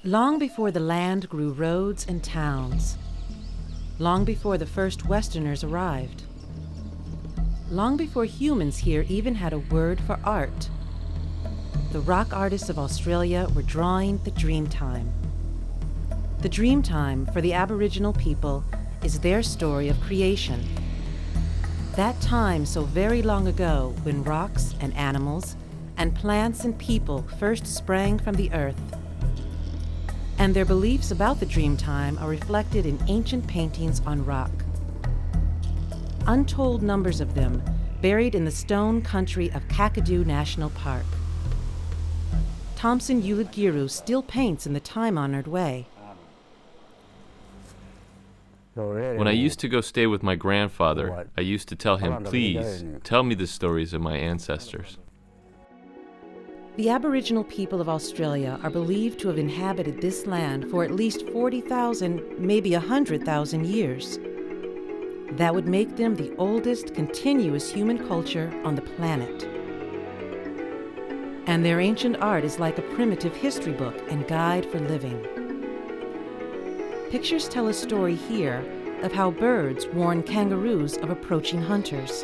Long before the land grew roads and towns, long before the first Westerners arrived, long before humans here even had a word for art, the rock artists of Australia were drawing the Dreamtime. The Dreamtime for the Aboriginal people is their story of creation. That time so very long ago when rocks and animals and plants and people first sprang from the earth. And their beliefs about the Dreamtime are reflected in ancient paintings on rock. Untold numbers of them buried in the stone country of Kakadu National Park. Thompson Yuligiru still paints in the time-honored way. When I used to go stay with my grandfather, I used to tell him, "Please, tell me the stories of my ancestors." The Aboriginal people of Australia are believed to have inhabited this land for at least 40,000, maybe 100,000 years. That would make them the oldest continuous human culture on the planet. And their ancient art is like a primitive history book and guide for living. Pictures tell a story here of how birds warn kangaroos of approaching hunters.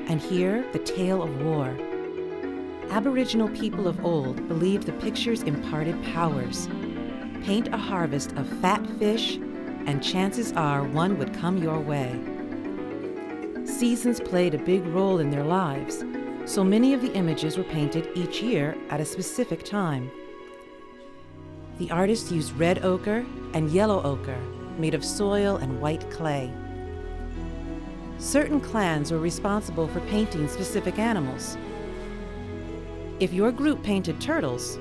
And here, the tale of war. Aboriginal people of old believed the pictures imparted powers. Paint a harvest of fat fish, and chances are one would come your way. Seasons played a big role in their lives, so many of the images were painted each year at a specific time. The artists used red ochre and yellow ochre, made of soil and white clay. Certain clans were responsible for painting specific animals. If your group painted turtles,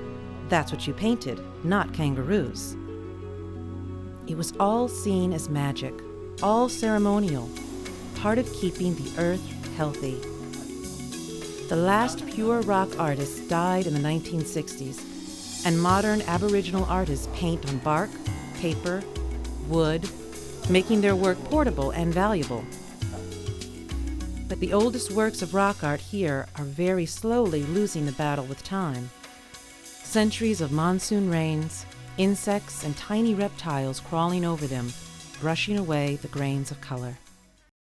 that's what you painted, not kangaroos. It was all seen as magic, all ceremonial, part of keeping the earth healthy. The last pure rock artists died in the 1960s, and modern Aboriginal artists paint on bark, paper, wood, making their work portable and valuable. But the oldest works of rock art here are very slowly losing the battle with time. Centuries of monsoon rains, insects and tiny reptiles crawling over them, brushing away the grains of color.